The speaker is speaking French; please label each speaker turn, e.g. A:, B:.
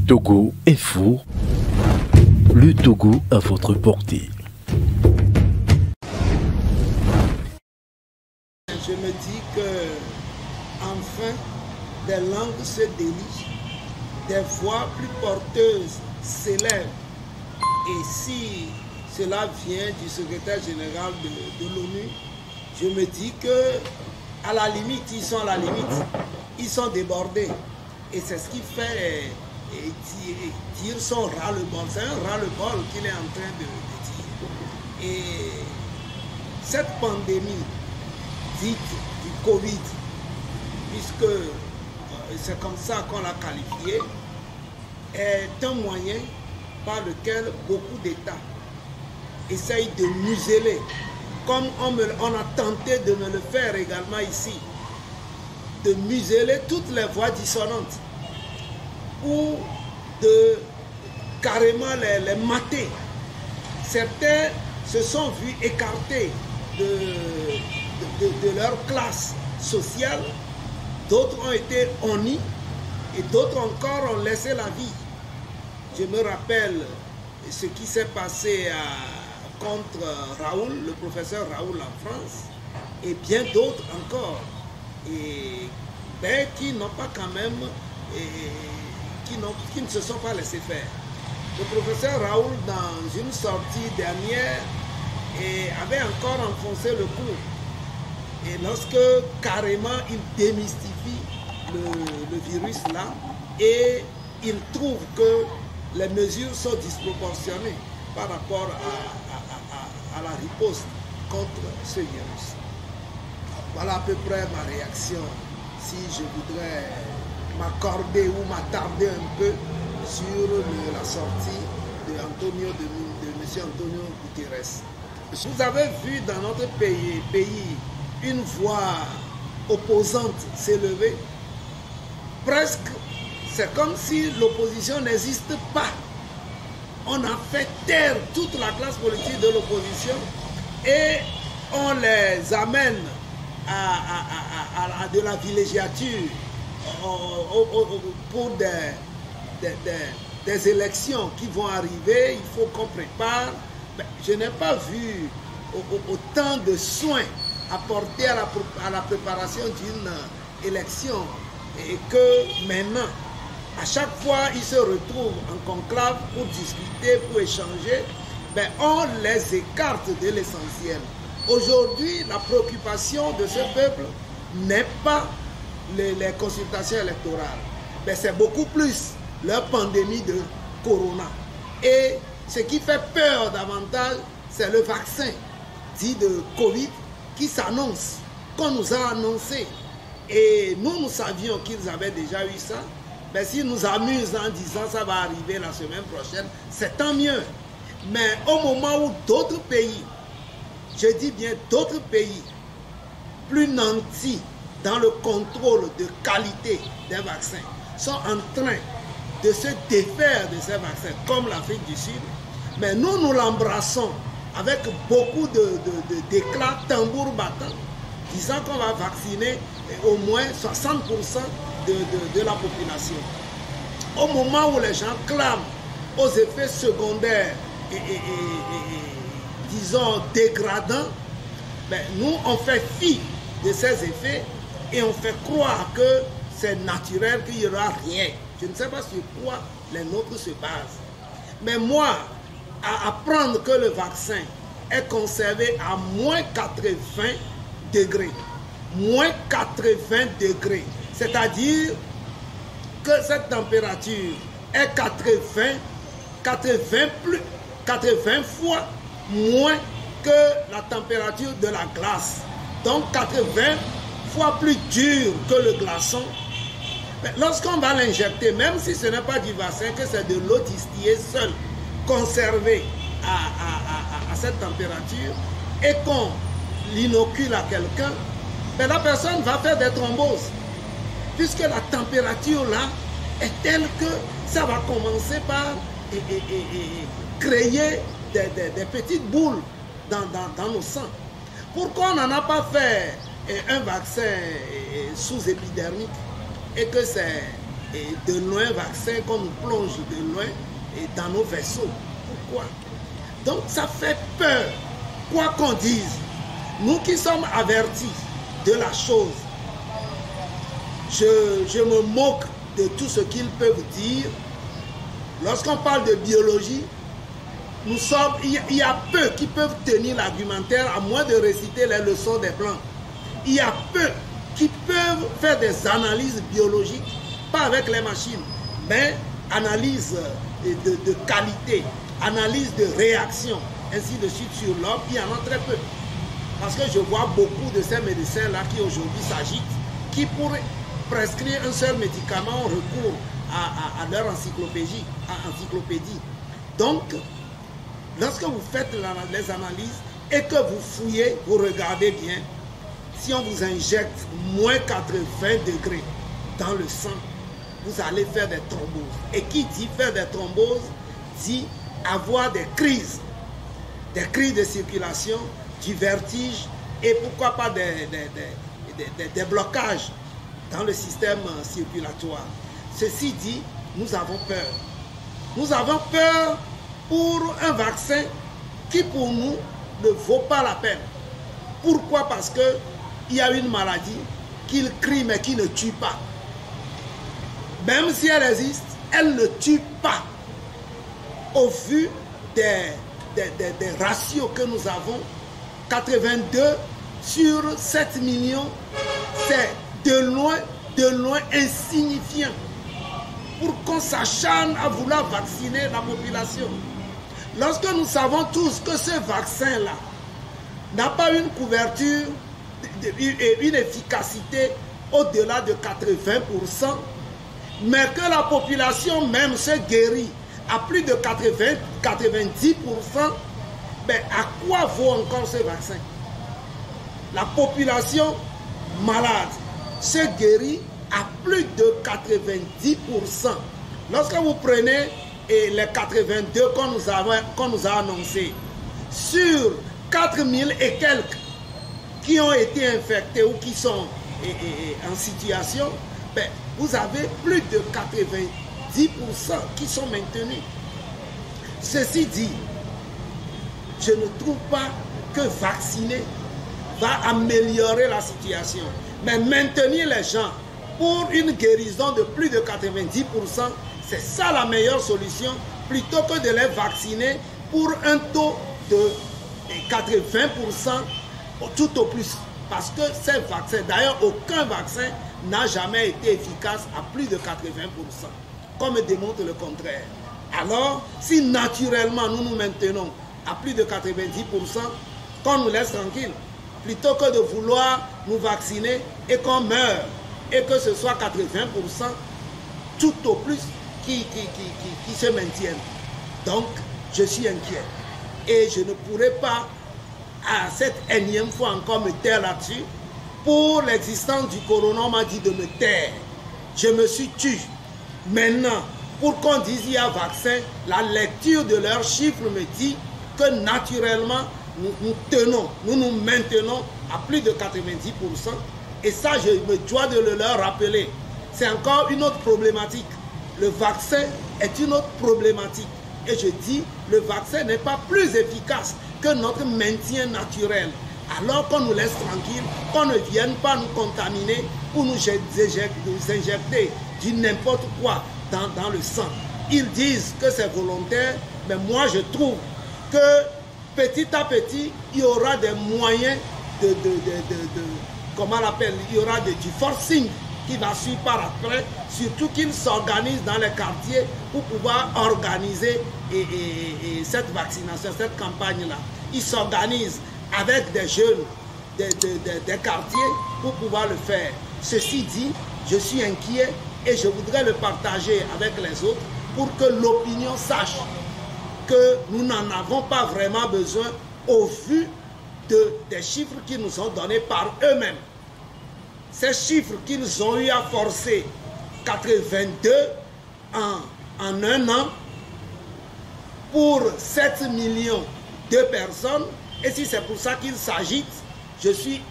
A: Togo Info, le Togo à votre portée.
B: Je me dis que enfin des langues se délichent, des voix plus porteuses s'élèvent. Et si cela vient du secrétaire général de l'ONU, je me dis que à la limite, ils sont à la limite, ils sont débordés. Et c'est ce qui fait dire son ras-le-bol. C'est un ras-le-bol qu'il est en train de dire. Et cette pandémie dite du Covid, puisque c'est comme ça qu'on l'a qualifié, est un moyen par lequel beaucoup d'États essayent de museler, comme on a tenté de me le faire également ici, de museler toutes les voix dissonantes ou de carrément les mater. Certains se sont vus écartés de leur classe sociale, d'autres ont été honnis et d'autres encore ont laissé la vie. Je me rappelle ce qui s'est passé contre Raoul, le professeur Raoul en France, et bien d'autres encore, et qui n'ont pas quand même, qui ne se sont pas laissés faire. Le professeur Raoul, dans une sortie dernière, avait encore enfoncé le clou. Et lorsque carrément il démystifie le virus là, et il trouve que les mesures sont disproportionnées par rapport à la riposte contre ce virus. Voilà à peu près ma réaction. Si je voudrais m'accorder ou m'attarder un peu sur la sortie de M. Antonio Guterres. Vous avez vu dans notre pays une voix opposante s'élever. Presque, c'est comme si l'opposition n'existe pas. On a fait taire toute la classe politique de l'opposition et on les amène à de la villégiature pour des élections qui vont arriver. Il faut qu'on prépare. Je n'ai pas vu autant de soins apportés à la préparation d'une élection et que maintenant, à chaque fois, ils se retrouvent en conclave pour discuter, pour échanger, on les écarte de l'essentiel. Aujourd'hui, la préoccupation de ce peuple n'est pas les consultations électorales, c'est beaucoup plus leur pandémie de corona. Et ce qui fait peur davantage, c'est le vaccin dit de Covid qui s'annonce, qu'on nous a annoncé. Et nous savions qu'ils avaient déjà eu ça. S'ils nous amusent en disant ça va arriver la semaine prochaine, c'est tant mieux. Mais au moment où d'autres pays, je dis bien d'autres pays, plus nantis dans le contrôle de qualité des vaccins, sont en train de se défaire de ces vaccins, comme l'Afrique du Sud, mais nous l'embrassons avec beaucoup d'éclats, tambour battant, disant qu'on va vacciner au moins 60% de la population. Au moment où les gens clament aux effets secondaires et disons dégradants, nous on fait fi de ces effets et on fait croire que c'est naturel, qu'il n'y aura rien. Je ne sais pas sur quoi les nôtres se basent. Mais moi, à apprendre que le vaccin est conservé à moins 80 degrés, moins 80 degrés, c'est-à-dire que cette température est 80 fois moins que la température de la glace. Donc 80 fois plus dur que le glaçon. Lorsqu'on va l'injecter, même si ce n'est pas du vaccin, que c'est de l'eau distillée seule, conservée à cette température, et qu'on l'inocule à quelqu'un, la personne va faire des thromboses. Puisque la température là est telle que ça va commencer par créer des petites boules dans nos sangs. Pourquoi on n'en a pas fait un vaccin sous-épidermique et que c'est de loin, vaccin qu'on nous plonge de loin et dans nos vaisseaux. Pourquoi? Donc ça fait peur, quoi qu'on dise. Nous qui sommes avertis de la chose, je me moque de tout ce qu'ils peuvent dire. Lorsqu'on parle de biologie, il y a peu qui peuvent tenir l'argumentaire à moins de réciter les leçons des plantes. Il y a peu qui peuvent faire des analyses biologiques, pas avec les machines, mais analyse de qualité, analyse de réaction, ainsi de suite sur l'homme. Il y en a très peu. Parce que je vois beaucoup de ces médecins-là qui aujourd'hui s'agitent, qui pourraient prescrire un seul médicament ont recours à leur encyclopédie. Donc, lorsque vous faites les analyses et que vous fouillez, vous regardez bien, si on vous injecte moins 80 degrés dans le sang, vous allez faire des thromboses. Et qui dit faire des thromboses, dit avoir des crises de circulation, du vertige et pourquoi pas des blocages dans le système circulatoire. Ceci dit, nous avons peur. Nous avons peur pour un vaccin qui pour nous ne vaut pas la peine. Pourquoi? Parce qu'il y a une maladie qu'il crie mais qui ne tue pas. Même si elle existe, elle ne tue pas. Au vu des ratios que nous avons, 82 sur 7 millions, c'est de loin insignifiant pour qu'on s'acharne à vouloir vacciner la population. Lorsque nous savons tous que ce vaccin-là n'a pas une couverture et une efficacité au-delà de 80%, mais que la population même se guérit à plus de 90%, ben à quoi vaut encore ce vaccin? La population malade se guérit à plus de 90%. Lorsque vous prenez les 82 qu'on nous a annoncés, sur 4000 et quelques qui ont été infectés ou qui sont en situation, ben, vous avez plus de 90% qui sont maintenus. Ceci dit, je ne trouve pas que vacciner va améliorer la situation. Mais maintenir les gens pour une guérison de plus de 90%, c'est ça la meilleure solution, plutôt que de les vacciner pour un taux de 80% tout au plus. Parce que ces vaccins, d'ailleurs aucun vaccin n'a jamais été efficace à plus de 80%, comme démontre le contraire. Alors, si naturellement nous nous maintenons à plus de 90%, qu'on nous laisse tranquille, plutôt que de vouloir nous vacciner et qu'on meure, et que ce soit 80% tout au plus qui se maintiennent. Donc, je suis inquiet. Et je ne pourrai pas, à cette énième fois encore, me taire là-dessus. Pour l'existence du corona, on m'a dit de me taire. Je me suis tué. Maintenant, pour qu'on dise il y a vaccin, la lecture de leurs chiffres me dit que naturellement, nous nous maintenons à plus de 90%. Et ça, je me dois de le leur rappeler. C'est encore une autre problématique. Le vaccin est une autre problématique. Et je dis, le vaccin n'est pas plus efficace que notre maintien naturel. Alors qu'on nous laisse tranquille, qu'on ne vienne pas nous contaminer ou nous injecter du n'importe quoi dans le sang. Ils disent que c'est volontaire, mais moi je trouve que petit à petit, il y aura des moyens comment on l'appelle, il y aura du forcing qui va suivre par après, surtout qu'ils s'organisent dans les quartiers pour pouvoir organiser cette vaccination, cette campagne-là. Ils s'organisent avec des jeunes des quartiers pour pouvoir le faire. Ceci dit, je suis inquiet et je voudrais le partager avec les autres pour que l'opinion sache que nous n'en avons pas vraiment besoin au vu des chiffres qu'ils nous ont donnés par eux-mêmes. Ces chiffres qu'ils ont eu à forcer 82 en un an pour 7 millions de personnes, et si c'est pour ça qu'ils s'agitent, je suis